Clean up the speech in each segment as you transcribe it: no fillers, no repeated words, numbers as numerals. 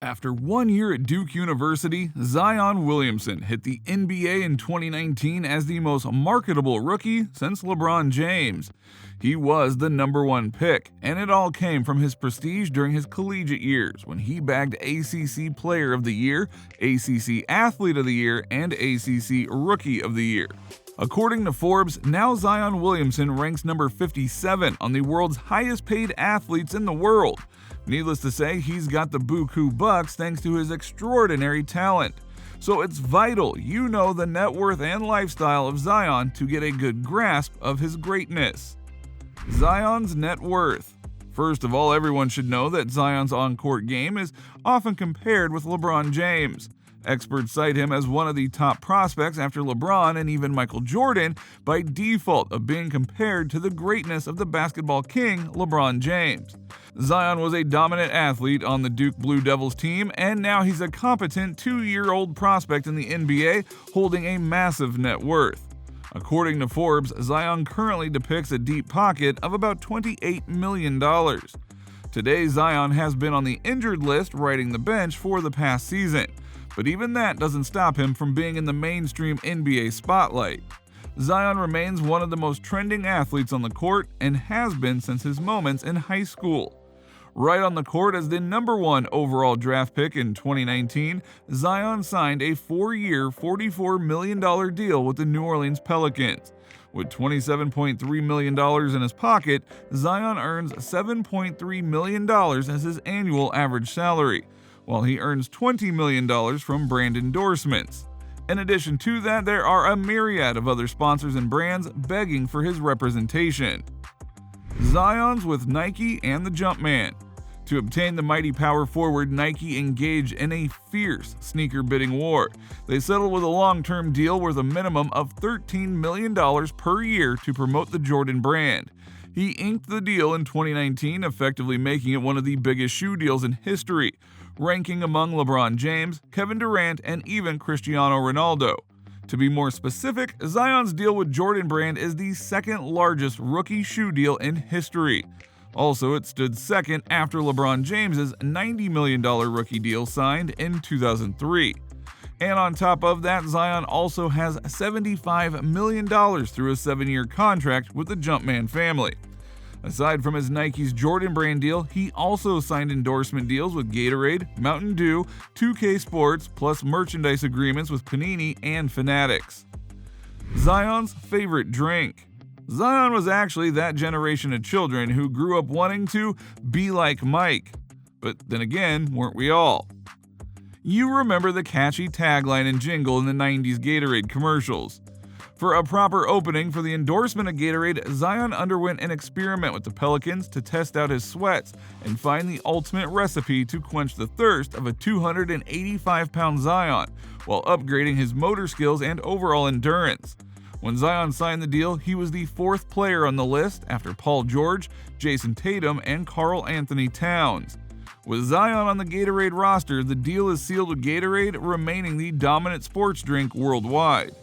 After 1 year at Duke University, Zion Williamson hit the NBA in 2019 as the most marketable rookie since LeBron James. He was the #1 pick, and it all came from his prestige during his collegiate years when he bagged ACC Player of the Year, ACC Athlete of the Year, and ACC Rookie of the Year. According to Forbes, now Zion Williamson ranks number 57 on the world's highest paid athletes in the world. Needless to say, he's got the buku bucks thanks to his extraordinary talent. So it's vital you know the net worth and lifestyle of Zion to get a good grasp of his greatness. Zion's net worth. First of all, everyone should know that Zion's on-court game is often compared with LeBron James. Experts cite him as one of the top prospects after LeBron and even Michael Jordan by default of being compared to the greatness of the basketball king LeBron James. Zion was a dominant athlete on the Duke Blue Devils team, and now he's a competent 2-year-old prospect in the NBA holding a massive net worth. According to Forbes, Zion currently depicts a deep pocket of about $28 million. Today, Zion has been on the injured list riding the bench for the past season. But even that doesn't stop him from being in the mainstream NBA spotlight. Zion remains one of the most trending athletes on the court and has been since his moments in high school. Right on the court as the #1 overall draft pick in 2019, Zion signed a 4-year, $44 million deal with the New Orleans Pelicans. With $27.3 million in his pocket, Zion earns $7.3 million as his annual average salary, while he earns $20 million from brand endorsements. In addition to that, there are a myriad of other sponsors and brands begging for his representation. Zion's with Nike and the Jumpman. To obtain the mighty power forward, Nike engaged in a fierce sneaker bidding war. They settled with a long-term deal worth a minimum of $13 million per year to promote the Jordan brand. He inked the deal in 2019, effectively making it one of the biggest shoe deals in history, ranking among LeBron James, Kevin Durant, and even Cristiano Ronaldo. To be more specific, Zion's deal with Jordan Brand is the second largest rookie shoe deal in history. Also, it stood second after LeBron James's $90 million rookie deal signed in 2003. And on top of that, Zion also has $75 million through a 7-year contract with the Jumpman family. Aside from his Nike's Jordan Brand deal, he also signed endorsement deals with Gatorade, Mountain Dew, 2K Sports, plus merchandise agreements with Panini and Fanatics. Zion's favorite drink. Zion was actually that generation of children who grew up wanting to be like Mike. But then again, weren't we all? You remember the catchy tagline and jingle in the 90s Gatorade commercials. For a proper opening for the endorsement of Gatorade, Zion underwent an experiment with the Pelicans to test out his sweats and find the ultimate recipe to quench the thirst of a 285-pound Zion while upgrading his motor skills and overall endurance. When Zion signed the deal, he was the 4th player on the list after Paul George, Jason Tatum, and Karl Anthony Towns. With Zion on the Gatorade roster, the deal is sealed with Gatorade remaining the dominant sports drink worldwide.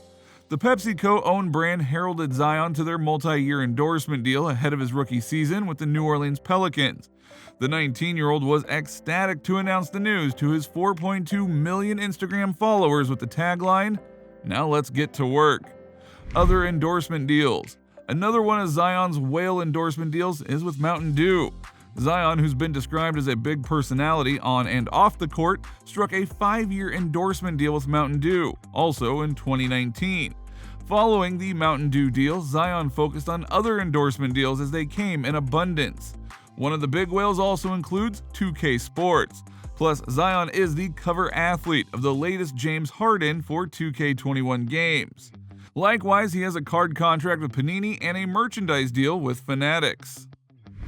The PepsiCo-owned brand heralded Zion to their multi-year endorsement deal ahead of his rookie season with the New Orleans Pelicans. The 19-year-old was ecstatic to announce the news to his 4.2 million Instagram followers with the tagline, "Now let's get to work." Other endorsement deals. Another one of Zion's whale endorsement deals is with Mountain Dew. Zion, who's been described as a big personality on and off the court, struck a 5-year endorsement deal with Mountain Dew, also in 2019. Following the Mountain Dew deal, Zion focused on other endorsement deals as they came in abundance. One of the big whales also includes 2K Sports. Plus, Zion is the cover athlete of the latest James Harden for 2K21 games. Likewise, he has a card contract with Panini and a merchandise deal with Fanatics.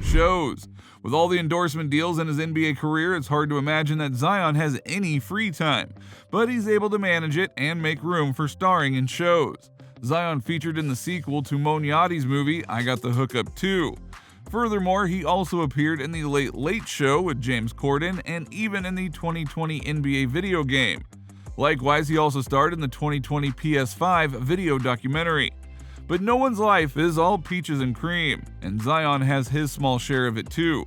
Shows. With all the endorsement deals in his NBA career, it's hard to imagine that Zion has any free time, but he's able to manage it and make room for starring in shows. Zion featured in the sequel to Moniotti's movie I Got the Hookup Too. Furthermore, he also appeared in the Late Late Show with James Corden and even in the 2020 NBA video game. Likewise, he also starred in the 2020 PS5 video documentary. But no one's life is all peaches and cream, and Zion has his small share of it too.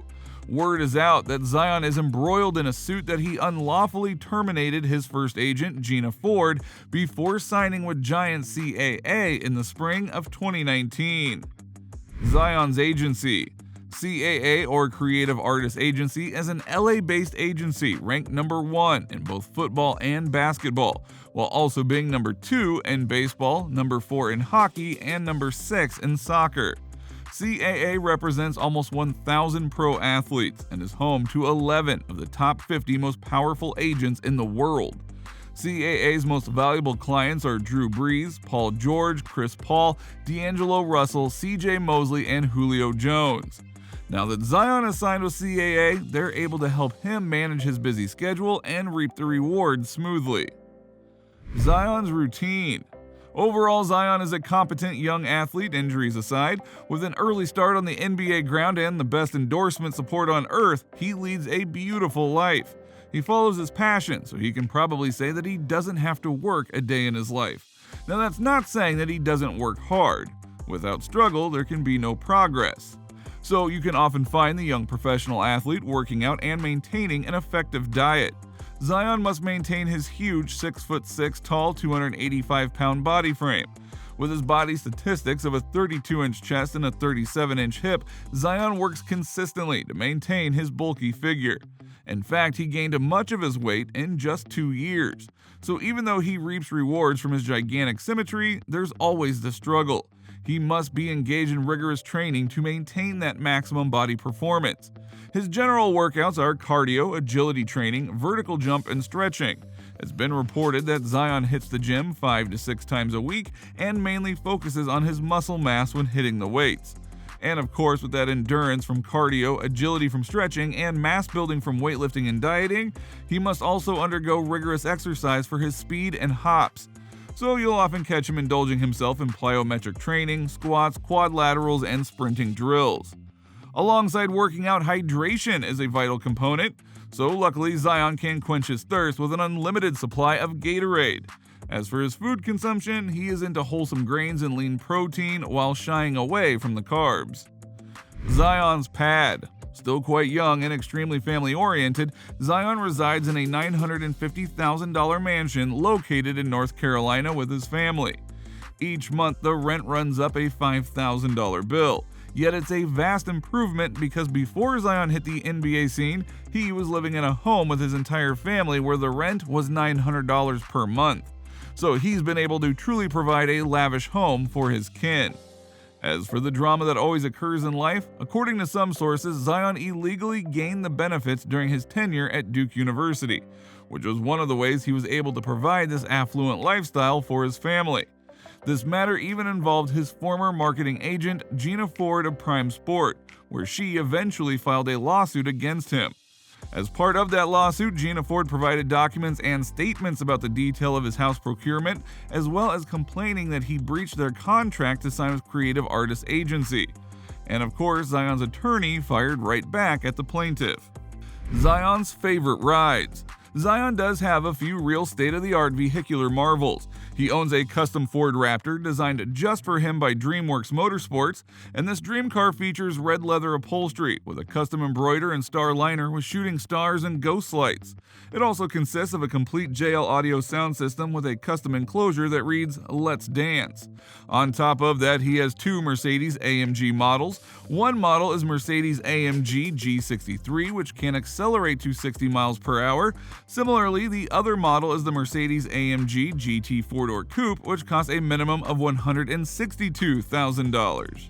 Word is out that Zion is embroiled in a suit that he unlawfully terminated his first agent, Gina Ford, before signing with giant CAA in the spring of 2019. Zion's agency. CAA, or Creative Artist Agency, is an LA-based agency ranked number 1 in both football and basketball, while also being number 2 in baseball, number 4 in hockey, and number 6 in soccer. CAA represents almost 1,000 pro athletes and is home to 11 of the top 50 most powerful agents in the world. CAA's most valuable clients are Drew Brees, Paul George, Chris Paul, D'Angelo Russell, CJ Mosley, and Julio Jones. Now that Zion is signed with CAA, they're able to help him manage his busy schedule and reap the rewards smoothly. Zion's routine. Overall, Zion is a competent young athlete, injuries aside. With an early start on the NBA ground and the best endorsement support on earth, he leads a beautiful life. He follows his passion, so he can probably say that he doesn't have to work a day in his life. Now, that's not saying that he doesn't work hard. Without struggle, there can be no progress. So you can often find the young professional athlete working out and maintaining an effective diet. Zion must maintain his huge 6'6" tall, 285-pound body frame. With his body statistics of a 32-inch chest and a 37-inch hip, Zion works consistently to maintain his bulky figure. In fact, he gained much of his weight in just 2 years. So even though he reaps rewards from his gigantic symmetry, there's always the struggle. He must be engaged in rigorous training to maintain that maximum body performance. His general workouts are cardio, agility training, vertical jump, and stretching. It's been reported that Zion hits the gym 5 to 6 times a week and mainly focuses on his muscle mass when hitting the weights. And of course, with that endurance from cardio, agility from stretching, and mass building from weightlifting and dieting, he must also undergo rigorous exercise for his speed and hops. So you'll often catch him indulging himself in plyometric training, squats, quadrilaterals, and sprinting drills. Alongside working out, hydration is a vital component, so luckily Zion can quench his thirst with an unlimited supply of Gatorade. As for his food consumption, he is into wholesome grains and lean protein while shying away from the carbs. Zion's pad. Still quite young and extremely family-oriented, Zion resides in a $950,000 mansion located in North Carolina with his family. Each month, the rent runs up a $5,000 bill. Yet it's a vast improvement because before Zion hit the NBA scene, he was living in a home with his entire family where the rent was $900 per month. So he's been able to truly provide a lavish home for his kin. As for the drama that always occurs in life, according to some sources, Zion illegally gained the benefits during his tenure at Duke University, which was one of the ways he was able to provide this affluent lifestyle for his family. This matter even involved his former marketing agent, Gina Ford of Prime Sport, where she eventually filed a lawsuit against him. As part of that lawsuit, Gina Ford provided documents and statements about the detail of his house procurement, as well as complaining that he breached their contract to sign with Creative Artist Agency. And of course, Zion's attorney fired right back at the plaintiff. Zion's favorite rides. Zion does have a few real state-of-the-art vehicular marvels. He owns a custom Ford Raptor designed just for him by DreamWorks Motorsports, and this dream car features red leather upholstery with a custom embroider and star liner with shooting stars and ghost lights. It also consists of a complete JL audio sound system with a custom enclosure that reads, "Let's Dance." On top of that, he has 2 Mercedes AMG models. One model is Mercedes AMG G63, which can accelerate to 60 miles per hour. Similarly, the other model is the Mercedes AMG GT 4-door coupe, which costs a minimum of $162,000.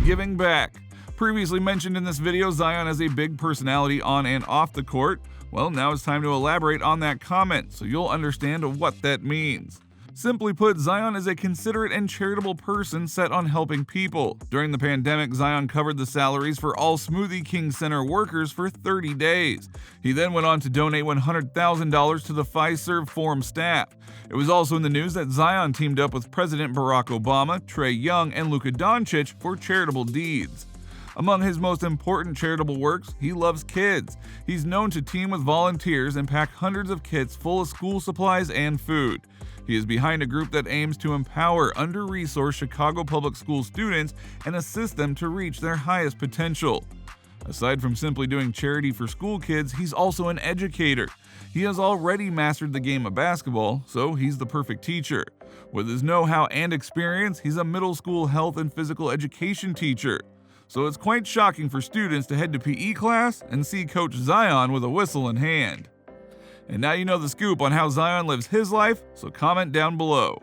Giving back. Previously mentioned in this video, Zion has a big personality on and off the court. Well, now it's time to elaborate on that comment, so you'll understand what that means. Simply put, Zion is a considerate and charitable person set on helping people. During the pandemic, Zion covered the salaries for all Smoothie King Center workers for 30 days. He then went on to donate $100,000 to the Fiserv Forum staff. It was also in the news that Zion teamed up with President Barack Obama, Trae Young, and Luka Doncic for charitable deeds. Among his most important charitable works, he loves kids. He's known to team with volunteers and pack hundreds of kits full of school supplies and food. He is behind a group that aims to empower under-resourced Chicago public school students and assist them to reach their highest potential. Aside from simply doing charity for school kids, he's also an educator. He has already mastered the game of basketball, so he's the perfect teacher. With his know-how and experience, he's a middle school health and physical education teacher. So it's quite shocking for students to head to PE class and see Coach Zion with a whistle in hand. And now you know the scoop on how Zion lives his life, so comment down below.